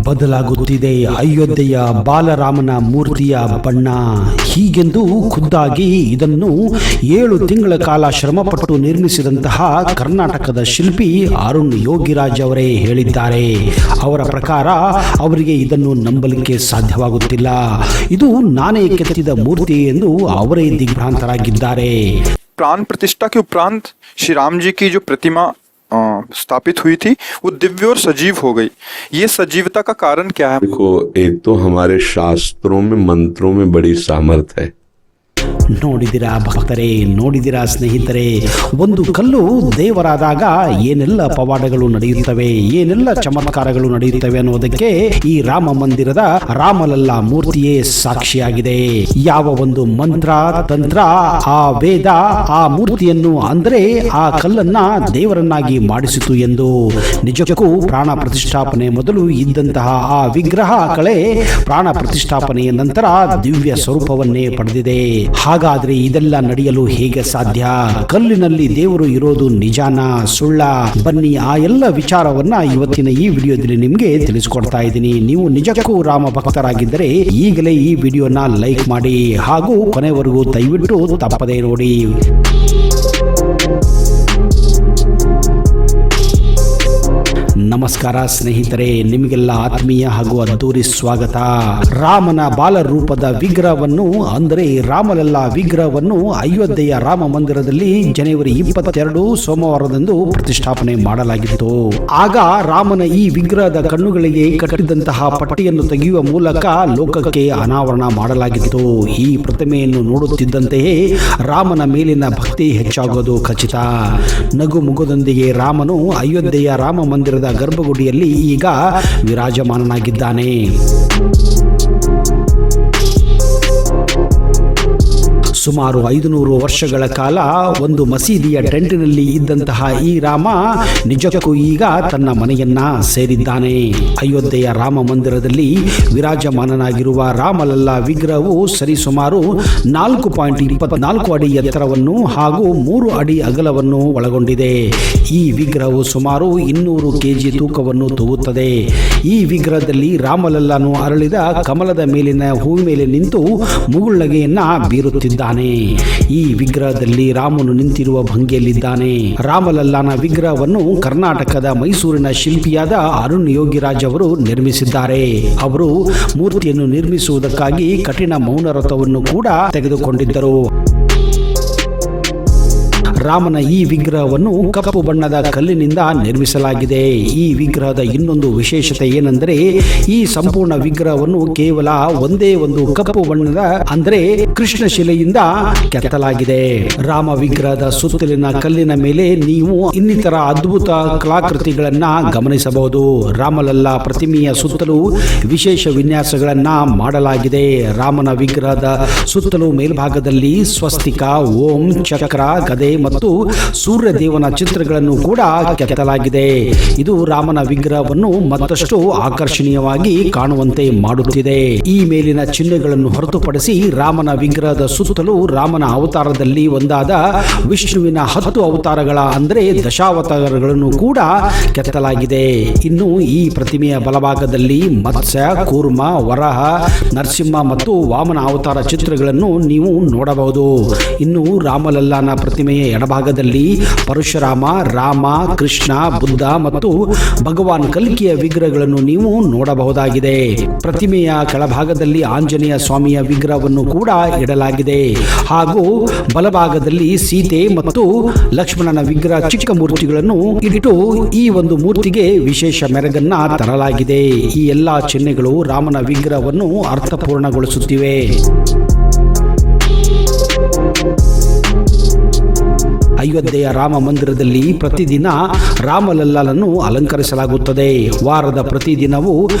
ಬದಲಾಗುತ್ತಿದೆ ಅಯೋಧ್ಯೆಯ ಬಾಲರಾಮನ ಮೂರ್ತಿಯ ಬಣ್ಣ. ಹೀಗೆಂದು ಖುದ್ದಾಗಿ ಇದನ್ನು 7 ತಿಂಗಳ ಕಾಲ ಶ್ರಮಪಟ್ಟು ನಿರ್ಮಿಸಿದಂತಹ ಕರ್ನಾಟಕದ ಶಿಲ್ಪಿ ಅರುಣ್ ಯೋಗಿರಾಜ್ ಅವರೇ ಹೇಳಿದ್ದಾರೆ. ಅವರ ಪ್ರಕಾರ ಅವರಿಗೆ ಇದನ್ನು ನಂಬಲಿಕ್ಕೆ ಸಾಧ್ಯವಾಗುತ್ತಿಲ್ಲ. ಇದು ನಾನೇ ಕೆತ್ತಿದ ಮೂರ್ತಿ ಎಂದು ಅವರೇ ದಿಗ್ಭ್ರಾಂತರಾಗಿದ್ದಾರೆ. प्राण प्रतिष्ठा के उपरांत श्री राम जी की जो प्रतिमा स्थापित हुई थी वो दिव्य और सजीव हो गई. ये सजीवता का कारण क्या है? देखो, एक तो हमारे शास्त्रों में मंत्रों में बड़ी सामर्थ्य है. ನೋಡಿದಿರಾ ಭಕ್ತರೇ, ನೋಡಿದಿರಾ ಸ್ನೇಹಿತರೆ, ಒಂದು ಕಲ್ಲು ದೇವರಾದಾಗ ಏನೆಲ್ಲ ಪವಾಡಗಳು ನಡೆಯುತ್ತವೆ, ಏನೆಲ್ಲ ಚಮತ್ಕಾರಗಳು ನಡೆಯುತ್ತವೆ ಅನ್ನೋದಕ್ಕೆ ಈ ರಾಮ ಮಂದಿರದ ರಾಮಲಲ್ಲ ಮೂರ್ತಿಯೇ ಸಾಕ್ಷಿಯಾಗಿದೆ. ಯಾವ ಒಂದು ಮಂತ್ರ ತಂತ್ರ ಆ ವೇದ ಆ ಮೂರ್ತಿಯನ್ನು ಅಂದರೆ ಆ ಕಲ್ಲನ್ನ ದೇವರನ್ನಾಗಿ ಮಾಡಿಸಿತು ಎಂದು ನಿಜಕ್ಕೂ ಪ್ರಾಣ ಪ್ರತಿಷ್ಠಾಪನೆ ಮೊದಲು ಇದ್ದಂತಹ ಆ ವಿಗ್ರಹ ಕಳೆ ಪ್ರಾಣ ಪ್ರತಿಷ್ಠಾಪನೆಯ ನಂತರ ದಿವ್ಯ ಸ್ವರೂಪವನ್ನೇ ಪಡೆದಿದೆ. ಹಾಗಾದ್ರೆ ಇದೆಲ್ಲ ನಡೆಯಲು ಹೇಗೆ ಸಾಧ್ಯ? ಕಲ್ಲಿನಲ್ಲಿ ದೇವರು ಇರೋದು ನಿಜಾನ ಸುಳ್ಳ? ಬನ್ನಿ ಆ ಎಲ್ಲ ವಿಚಾರವನ್ನ ಇವತ್ತಿನ ಈ ವಿಡಿಯೋದಲ್ಲಿ ನಿಮ್ಗೆ ತಿಳಿಸ್ಕೊಡ್ತಾ ಇದ್ದೀನಿ. ನೀವು ನಿಜಕ್ಕೂ ರಾಮ ಭಕ್ತರಾಗಿದ್ದರೆ ಈಗಲೇ ಈ ವಿಡಿಯೋನ ಲೈಕ್ ಮಾಡಿ ಹಾಗೂ ಕೊನೆವರೆಗೂ ದಯವಿಟ್ಟು ತಪ್ಪದೇ ನೋಡಿ. ನಮಸ್ಕಾರ ಸ್ನೇಹಿತರೆ, ನಿಮಗೆಲ್ಲ ಆತ್ಮೀಯ ಹಾಗೂ ಅದ್ದೂರಿ ಸ್ವಾಗತ. ರಾಮನ ಬಾಲರೂಪದ ವಿಗ್ರಹವನ್ನು ಅಂದರೆ ರಾಮಲಲ್ಲ ವಿಗ್ರಹವನ್ನು ಅಯೋಧ್ಯೆಯ ರಾಮ ಮಂದಿರದಲ್ಲಿ ಜನವರಿ 22 ಸೋಮವಾರದಂದು ಪ್ರತಿಷ್ಠಾಪನೆ ಮಾಡಲಾಗಿತ್ತು. ಆಗ ರಾಮನ ಈ ವಿಗ್ರಹದ ಕಣ್ಣುಗಳಿಗೆ ಕಟ್ಟಿದಂತಹ ಪಟ್ಟಿಯನ್ನು ತೆಗೆಯುವ ಮೂಲಕ ಲೋಕಕ್ಕೆ ಅನಾವರಣ ಮಾಡಲಾಗಿತ್ತು. ಈ ಪ್ರತಿಮೆಯನ್ನು ನೋಡುತ್ತಿದ್ದಂತೆಯೇ ರಾಮನ ಮೇಲಿನ ಭಕ್ತಿ ಹೆಚ್ಚಾಗೋದು ಖಚಿತ. ನಗು ಮುಗುದೊಂದಿಗೆ ರಾಮನು ಅಯೋಧ್ಯೆಯ ರಾಮ ಮಂದಿರದ ಗರ್ಭಗುಡಿಯಲ್ಲಿ ಈಗ ವಿರಾಜಮಾನನಾಗಿದ್ದಾನೆ. ಸುಮಾರು 500 ವರ್ಷಗಳ ಕಾಲ ಒಂದು ಮಸೀದಿಯ ಟೆಂಟಿನಲ್ಲಿ ಇದ್ದಂತಹ ಈ ರಾಮ ನಿಜಕ್ಕೂ ಈಗ ತನ್ನ ಮನೆಯನ್ನ ಸೇರಿದ್ದಾನೆ. ಅಯೋಧ್ಯೆಯ ರಾಮ ಮಂದಿರದಲ್ಲಿ ವಿರಾಜಮಾನನಾಗಿರುವ ರಾಮಲಲ್ಲ ವಿಗ್ರಹವು ಸರಿಸುಮಾರು 4.24 ಅಡಿ ಎತ್ತರವನ್ನು ಹಾಗೂ 3 ಅಡಿ ಅಗಲವನ್ನು ಒಳಗೊಂಡಿದೆ. ಈ ವಿಗ್ರಹವು ಸುಮಾರು 200 ಕೆಜಿ ತೂಕವನ್ನು ತೂಗುತ್ತದೆ. ಈ ವಿಗ್ರಹದಲ್ಲಿ ರಾಮಲಲ್ಲನು ಅರಳಿದ ಕಮಲದ ಮೇಲಿನ ಹೂವಿನ ಮೇಲೆ ನಿಂತು ಮುಗುಳ್ನಗೆಯನ್ನ ಬೀರುತ್ತಿದ್ದಾನೆ. ಈ ವಿಗ್ರಹದಲ್ಲಿ ರಾಮನು ನಿಂತಿರುವ ಭಂಗಿಯಲ್ಲಿದ್ದಾನೆ. ರಾಮಲಲ್ಲನ ವಿಗ್ರಹವನ್ನು ಕರ್ನಾಟಕದ ಮೈಸೂರಿನ ಶಿಲ್ಪಿಯಾದ ಅರುಣ್ ಯೋಗಿರಾಜ್ ಅವರು ನಿರ್ಮಿಸಿದ್ದಾರೆ. ಅವರು ಮೂರ್ತಿಯನ್ನು ನಿರ್ಮಿಸುವುದಕ್ಕಾಗಿ ಕಠಿಣ ಮೌನವ್ರತವನ್ನು ಕೂಡ ತೆಗೆದುಕೊಂಡಿದ್ದರು. ರಾಮನ ಈ ವಿಗ್ರಹವನ್ನು ಕಪ್ಪು ಬಣ್ಣದ ಕಲ್ಲಿನಿಂದ ನಿರ್ಮಿಸಲಾಗಿದೆ. ಈ ವಿಗ್ರಹದ ಇನ್ನೊಂದು ವಿಶೇಷತೆ ಏನೆಂದರೆ ಈ ಸಂಪೂರ್ಣ ವಿಗ್ರಹವನ್ನು ಕೇವಲ ಒಂದೇ ಒಂದು ಕಪ್ಪು ಬಣ್ಣದ ಅಂದರೆ ಕೃಷ್ಣ ಶಿಲೆಯಿಂದ ಕೆತ್ತಲಾಗಿದೆ. ರಾಮ ವಿಗ್ರಹದ ಸುತ್ತಲಿನ ಕಲ್ಲಿನ ಮೇಲೆ ನೀವು ಇನ್ನಿತರ ಅದ್ಭುತ ಕಲಾಕೃತಿಗಳನ್ನ ಗಮನಿಸಬಹುದು. ರಾಮಲಲ್ಲ ಪ್ರತಿಮೆಯ ಸುತ್ತಲೂ ವಿಶೇಷ ವಿನ್ಯಾಸಗಳನ್ನ ಮಾಡಲಾಗಿದೆ. ರಾಮನ ವಿಗ್ರಹದ ಸುತ್ತಲೂ ಮೇಲ್ಭಾಗದಲ್ಲಿ ಸ್ವಸ್ತಿಕ, ಓಂ, ಚಕ್ರ, ಗದೆ ಮತ್ತು ಸೂರ್ಯ ದೇವನ ಚಿತ್ರಗಳನ್ನು ಕೂಡ ಕೆತ್ತಲಾಗಿದೆ. ಇದು ರಾಮನ ವಿಗ್ರಹವನ್ನು ಮತ್ತಷ್ಟು ಆಕರ್ಷಣೀಯವಾಗಿ ಕಾಣುವಂತೆ ಮಾಡುತ್ತಿದೆ. ಈ ಮೇಲಿನ ಚಿಹ್ನೆಗಳನ್ನು ಹೊರತುಪಡಿಸಿ ರಾಮನ ವಿಗ್ರಹದ ಸುತ್ತಲೂ ರಾಮನ ಅವತಾರದಲ್ಲಿ ಒಂದಾದ ವಿಷ್ಣುವಿನ 10 ಅವತಾರಗಳ ಅಂದರೆ ದಶಾವತಾರಗಳನ್ನು ಕೂಡ ಕೆತ್ತಲಾಗಿದೆ. ಇನ್ನು ಈ ಪ್ರತಿಮೆಯ ಬಲಭಾಗದಲ್ಲಿ ಮತ್ಸ್ಯ, ಕೂರ್ಮ, ವರಹ, ನರಸಿಂಹ ಮತ್ತು ವಾಮನ ಅವತಾರ ಚಿತ್ರಗಳನ್ನು ನೀವು ನೋಡಬಹುದು. ಇನ್ನು ರಾಮಲಲ್ಲನ ಪ್ರತಿಮೆಯ ಎಡಭಾಗದಲ್ಲಿ ಪರಶುರಾಮ, ರಾಮ, ಕೃಷ್ಣ, ಬುದ್ಧ ಮತ್ತು ಭಗವಾನ್ ಕಲ್ಕಿಯ ವಿಗ್ರಹಗಳನ್ನು ನೀವು ನೋಡಬಹುದಾಗಿದೆ. ಪ್ರತಿಮೆಯ ಕೆಳಭಾಗದಲ್ಲಿ ಆಂಜನೇಯ ಸ್ವಾಮಿಯ ವಿಗ್ರಹವನ್ನು ಕೂಡ ಇಡಲಾಗಿದೆ. ಹಾಗೂ ಬಲಭಾಗದಲ್ಲಿ ಸೀತೆ ಮತ್ತು ಲಕ್ಷ್ಮಣನ ವಿಗ್ರಹ ಚಿಕ್ಕ ಮೂರ್ತಿಗಳನ್ನು ಇಟ್ಟು ಈ ಒಂದು ಮೂರ್ತಿಗೆ ವಿಶೇಷ ಮೆರಗನ್ನ ತರಲಾಗಿದೆ. ಈ ಎಲ್ಲಾ ಚಿಹ್ನೆಗಳು ರಾಮನ ವಿಗ್ರಹವನ್ನು ಅರ್ಥಪೂರ್ಣಗೊಳಿಸುತ್ತಿವೆ. ಅಯೋಧ್ಯೆಯ ರಾಮ ಮಂದಿರದಲ್ಲಿ ಪ್ರತಿದಿನ ರಾಮಲಲ್ಲನನ್ನು ಅಲಂಕರಿಸಲಾಗುತ್ತದೆ. ವಾರದ ಪ್ರತಿದಿನವೂ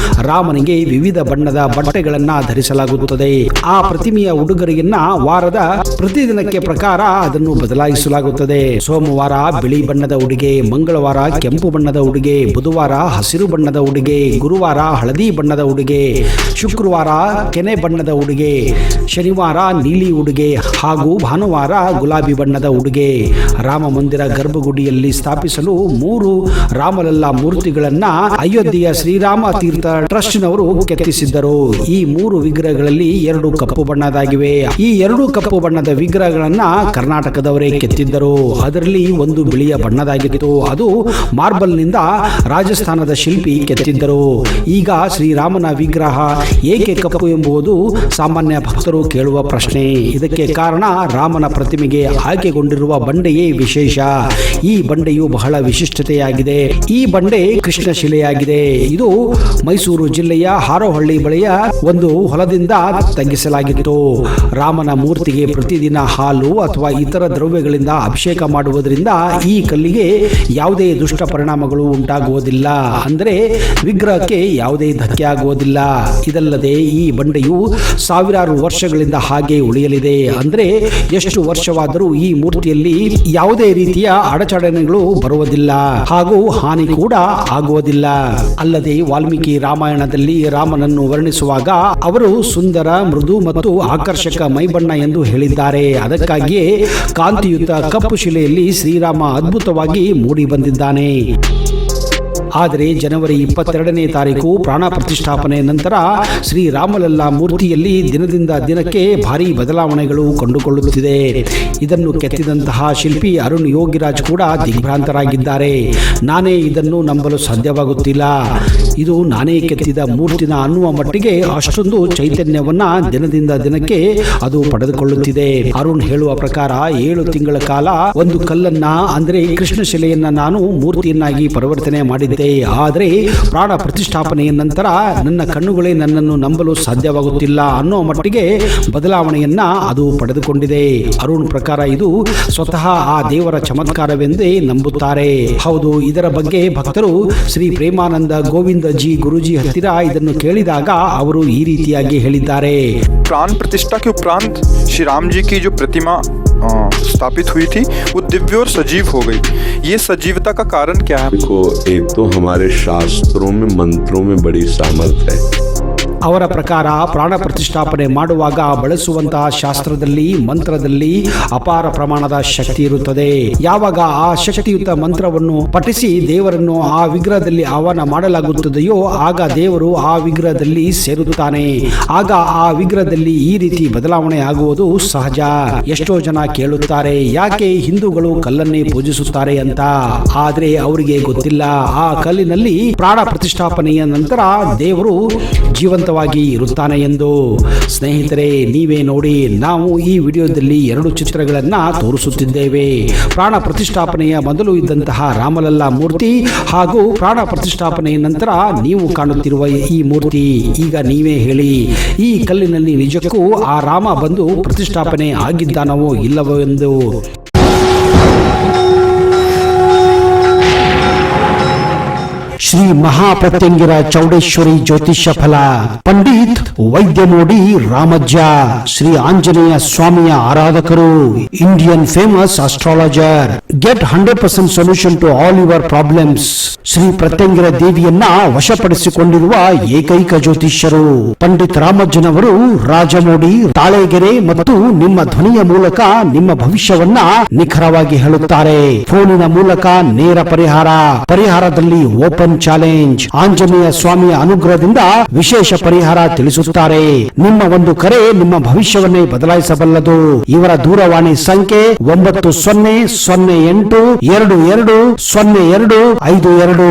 ರಾಮನಿಗೆ ವಿವಿಧ ಬಣ್ಣದ ಬಟ್ಟೆಗಳನ್ನ ಧರಿಸಲಾಗುತ್ತದೆ. ಆ ಪ್ರತಿಮೆಯ ಉಡುಗೊರೆಯನ್ನ ವಾರದ ಪ್ರತಿದಿನಕ್ಕೆ ಪ್ರಕಾರ ಅದನ್ನು ಬದಲಾಯಿಸಲಾಗುತ್ತದೆ. ಸೋಮವಾರ ಬಿಳಿ ಬಣ್ಣದ ಉಡುಗೆ, ಮಂಗಳವಾರ ಕೆಂಪು ಬಣ್ಣದ ಉಡುಗೆ, ಬುಧವಾರ ಹಸಿರು ಬಣ್ಣದ ಉಡುಗೆ, ಗುರುವಾರ ಹಳದಿ ಬಣ್ಣದ ಉಡುಗೆ, ಶುಕ್ರವಾರ ಕೆನೆ ಬಣ್ಣದ ಉಡುಗೆ, ಶನಿವಾರ ನೀಲಿ ಉಡುಗೆ ಹಾಗೂ ಭಾನುವಾರ ಗುಲಾಬಿ ಬಣ್ಣದ ಉಡುಗೆ. ರಾಮ ಮಂದಿರ ಗರ್ಭಗುಡಿಯಲ್ಲಿ ಸ್ಥಾಪಿಸಲು 3 ರಾಮಲಲ್ಲಾ ಮೂರ್ತಿಗಳನ್ನ ಅಯೋಧ್ಯೆಯ ಶ್ರೀರಾಮ ತೀರ್ಥ ಟ್ರಸ್ಟ್ನವರು ಕೆತ್ತಿಸಿದ್ದರು. ಈ 3 ವಿಗ್ರಹಗಳಲ್ಲಿ 2 ಕಪ್ಪು ಬಣ್ಣದಾಗಿವೆ. ಈ 2 ಕಪ್ಪು ಬಣ್ಣದ ವಿಗ್ರಹಗಳನ್ನ ಕರ್ನಾಟಕದವರೇ ಕೆತ್ತಿದ್ದರು. ಅದರಲ್ಲಿ ಒಂದು ಬಿಳಿಯ ಬಣ್ಣದಾಗಿತ್ತು. ಅದು ಮಾರ್ಬಲ್ ನಿಂದ ರಾಜಸ್ಥಾನದ ಶಿಲ್ಪಿ ಕೆತ್ತಿದ್ದರು. ಈಗ ಶ್ರೀರಾಮನ ವಿಗ್ರಹ ಏಕೆ ಕಪ್ಪು ಎಂಬುದು ಸಾಮಾನ್ಯ ಭಕ್ತರು ಕೇಳುವ ಪ್ರಶ್ನೆ. ಇದಕ್ಕೆ ಕಾರಣ ರಾಮನ ಪ್ರತಿಮೆಗೆ ಆಯ್ಕೆಗೊಂಡಿರುವ ಬಂಡೆಯೇ ವಿಶೇಷ. ಈ ಬಂಡೆಯು ಬಹಳ ವಿಶಿಷ್ಟತೆಯಾಗಿದೆ. ಈ ಬಂಡೆ ಕೃಷ್ಣ ಶಿಲೆಯಾಗಿದೆ. ಇದು ಮೈಸೂರು ಜಿಲ್ಲೆಯ ಹಾರೋಹಳ್ಳಿ ಬಳಿಯ ಒಂದು ಹೊಲದಿಂದ ತಗ್ಗಿಸಲಾಗಿತ್ತು. ರಾಮನ ಮೂರ್ತಿಗೆ ಪ್ರತಿದಿನ ಹಾಲು ಅಥವಾ ಇತರ ದ್ರವ್ಯಗಳಿಂದ ಅಭಿಷೇಕ ಮಾಡುವುದರಿಂದ ಈ ಕಲ್ಲಿಗೆ ಯಾವುದೇ ದುಷ್ಟ ಪರಿಣಾಮಗಳು ಉಂಟಾಗುವುದಿಲ್ಲ. ಅಂದರೆ ವಿಗ್ರಹಕ್ಕೆ ಯಾವುದೇ ಧಕ್ಕೆ ಆಗುವುದಿಲ್ಲ. ಇದಲ್ಲದೆ ಈ ಬಂಡೆಯು ಸಾವಿರಾರು ವರ್ಷಗಳಿಂದ ಹಾಗೆ ಉಳಿಯಲಿದೆ. ಅಂದರೆ ಎಷ್ಟು ವರ್ಷವಾದರೂ ಈ ಮೂರ್ತಿಯಲ್ಲಿ ಯಾವುದೇ ರೀತಿಯ ಅಡಚಣೆಗಳು ಬರುವುದಿಲ್ಲ ಹಾಗೂ ಹಾನಿ ಕೂಡ ಆಗುವುದಿಲ್ಲ. ಅಲ್ಲದೆ ವಾಲ್ಮೀಕಿ ರಾಮಾಯಣದಲ್ಲಿ ರಾಮನನ್ನು ವರ್ಣಿಸುವಾಗ ಅವರು ಸುಂದರ, ಮೃದು ಮತ್ತು ಆಕರ್ಷಕ ಮೈಬಣ್ಣ ಎಂದು ಹೇಳಿದ್ದಾರೆ. ಅದಕ್ಕಾಗಿಯೇ ಕಾಂತಿಯುತ ಕಪ್ಪು ಶಿಲೆಯಲ್ಲಿ ಶ್ರೀರಾಮ ಅದ್ಭುತವಾಗಿ ಮೂಡಿ ಬಂದಿದ್ದಾನೆ. ಆದರೆ ಜನವರಿ 22ನೇ ತಾರೀಕು ಪ್ರಾಣ ಪ್ರತಿಷ್ಠಾಪನೆ ನಂತರ ಶ್ರೀರಾಮಲಲ್ಲಾ ಮೂರ್ತಿಯಲ್ಲಿ ದಿನದಿಂದ ದಿನಕ್ಕೆ ಭಾರಿ ಬದಲಾವಣೆಗಳು ಕಂಡುಕೊಳ್ಳುತ್ತಿದೆ. ಇದನ್ನು ಕೆತ್ತಿದಂತಹ ಶಿಲ್ಪಿ ಅರುಣ್ ಯೋಗಿರಾಜ್ ಕೂಡ ದಿಗ್ಭ್ರಾಂತರಾಗಿದ್ದಾರೆ. ನಾನೇ ಇದನ್ನು ನಂಬಲು ಸಾಧ್ಯವಾಗುತ್ತಿಲ್ಲ, ಇದು ನಾನೇ ಕೆತ್ತಿದ ಮೂರ್ತಿನ ಅನ್ನುವ ಮಟ್ಟಿಗೆ ಅಷ್ಟೊಂದು ಚೈತನ್ಯವನ್ನ ದಿನದಿಂದ ದಿನಕ್ಕೆ ಅದು ಪಡೆದುಕೊಳ್ಳುತ್ತಿದೆ. ಅರುಣ್ ಹೇಳುವ ಪ್ರಕಾರ 7 ತಿಂಗಳ ಕಾಲ ಒಂದು ಕಲ್ಲನ್ನ ಅಂದರೆ ಕೃಷ್ಣ ಶಿಲೆಯನ್ನ ನಾನು ಮೂರ್ತಿಯನ್ನಾಗಿ ಪರಿವರ್ತನೆ ಮಾಡಿದ್ದೆ. ಆದರೆ ಪ್ರಾಣ ಪ್ರತಿಷ್ಠಾಪನೆಯ ನಂತರ ನನ್ನ ಕಣ್ಣುಗಳೇ ನನ್ನನ್ನು ನಂಬಲು ಸಾಧ್ಯವಾಗುತ್ತಿಲ್ಲ ಅನ್ನೋ ಮಟ್ಟಿಗೆ ಬದಲಾವಣೆಯನ್ನ ಅದು ಪಡೆದುಕೊಂಡಿದೆ. ಅರುಣ್ ಪ್ರಕಾರ ಇದು ಸ್ವತಃ ಆ ದೇವರ ಚಮತ್ಕಾರವೆಂದೇ ನಂಬುತ್ತಾರೆ. ಹೌದು, ಇದರ ಬಗ್ಗೆ ಭಕ್ತರು ಶ್ರೀ ಪ್ರೇಮಾನಂದ ಗೋವಿಂದ ಜಿ ಗುರುಜಿ ಹತ್ತಿರ ಇದನ್ನು ಕೇಳಿದಾಗ ಅವರು ಈ ರೀತಿಯಾಗಿ ಹೇಳಿದ್ದಾರೆ. प्राण प्रतिष्ठा के उपरांत श्री राम जी की जो प्रतिमा स्थापित हुई थी वो दिव्य और सजीव हो गई. ये सजीवता का कारण क्या है? देखो, एक तो हमारे शास्त्रों में मंत्रों में बड़ी सामर्थ्य है. ಅವರ ಪ್ರಕಾರ ಪ್ರಾಣ ಪ್ರತಿಷ್ಠಾಪನೆ ಮಾಡುವಾಗ ಬಳಸುವಂತಹ ಶಾಸ್ತ್ರದಲ್ಲಿ, ಮಂತ್ರದಲ್ಲಿ ಅಪಾರ ಪ್ರಮಾಣದ ಶಕ್ತಿ ಇರುತ್ತದೆ. ಯಾವಾಗ ಆ ಶಕ್ತಿಯುತ ಮಂತ್ರವನ್ನು ಪಠಿಸಿ ದೇವರನ್ನು ಆ ವಿಗ್ರಹದಲ್ಲಿ ಆಹ್ವಾನ ಮಾಡಲಾಗುತ್ತದೆಯೋ ಆಗ ದೇವರು ಆ ವಿಗ್ರಹದಲ್ಲಿ ಸೇರುತ್ತಾನೆ. ಆಗ ಆ ವಿಗ್ರಹದಲ್ಲಿ ಈ ರೀತಿ ಬದಲಾವಣೆ ಆಗುವುದು ಸಹಜ. ಎಷ್ಟೋ ಜನ ಕೇಳುತ್ತಾರೆ, ಯಾಕೆ ಹಿಂದೂಗಳು ಕಲ್ಲನ್ನೇ ಪೂಜಿಸುತ್ತಾರೆ ಅಂತ. ಆದ್ರೆ ಅವರಿಗೆ ಗೊತ್ತಿಲ್ಲ, ಆ ಕಲ್ಲಿನಲ್ಲಿ ಪ್ರಾಣ ಪ್ರತಿಷ್ಠಾಪನೆಯ ನಂತರ ದೇವರು ಜೀವಂತವಾಗಿ ಇರುತ್ತಾನೆ ಎಂದು. ಸ್ನೇಹಿತರೆ, ನೀವೇ ನೋಡಿ, ನಾವು ಈ ವಿಡಿಯೋದಲ್ಲಿ 2 ಚಿತ್ರಗಳನ್ನ ತೋರಿಸುತ್ತಿದ್ದೇವೆ. ಪ್ರಾಣ ಪ್ರತಿಷ್ಠಾಪನೆಯ ಮೊದಲು ಇದ್ದಂತಹ ರಾಮಲಲ್ಲಾ ಮೂರ್ತಿ ಹಾಗೂ ಪ್ರಾಣ ಪ್ರತಿಷ್ಠಾಪನೆಯ ನಂತರ ನೀವು ಕಾಣುತ್ತಿರುವ ಈ ಮೂರ್ತಿ. ಈಗ ನೀವೇ ಹೇಳಿ, ಈ ಕಲ್ಲಿನಲ್ಲಿ ನಿಜಕ್ಕೂ ಆ ರಾಮ ಬಂದು ಪ್ರತಿಷ್ಠಾಪನೆ ಆಗಿದ್ದಾನವೋ ಇಲ್ಲವೋ ಎಂದು. ಶ್ರೀ ಮಹಾಪ್ರತ್ಯಂಗಿರ ಚೌಡೇಶ್ವರಿ ಜ್ಯೋತಿಷ್ಯ ಫಲ, ಪಂಡಿತ್ ವೈದ್ಯಮೋಡಿ ರಾಮಜ್ಜ, ಶ್ರೀ ಆಂಜನೇಯ ಸ್ವಾಮಿಯ ಆರಾಧಕರು, Indian famous astrologer. Get 100% solution to all your problems. Shri Pratyangira ದೇವಿಯನ್ನ ವಶಪಡಿಸಿಕೊಂಡಿರುವ ಏಕೈಕ ಜ್ಯೋತಿಷ್ಯರು ಪಂಡಿತ್ ರಾಮಜ್ಜನವರು ರಾಜಮೋಡಿ, ತಾಳೆಗೆರೆ ಮತ್ತು ನಿಮ್ಮ ಧ್ವನಿಯ ಮೂಲಕ ನಿಮ್ಮ ಭವಿಷ್ಯವನ್ನ ನಿಖರವಾಗಿ ಹೇಳುತ್ತಾರೆ. ಫೋನಿನ ಮೂಲಕ ನೇರ ಪರಿಹಾರದಲ್ಲಿ ಓಪನ್ ಚಾಲೆಂಜ್. ಆಂಜನೇಯ ಸ್ವಾಮಿಯ ಅನುಗ್ರಹದಿಂದ ವಿಶೇಷ ಪರಿಹಾರ ತಿಳಿಸುತ್ತಾರೆ. ನಿಮ್ಮ ಒಂದು ಕರೆ ನಿಮ್ಮ ಭವಿಷ್ಯವನ್ನೇ ಬದಲಾಯಿಸಬಲ್ಲದು. ಇವರ ದೂರವಾಣಿ ಸಂಖ್ಯೆ 9008220252.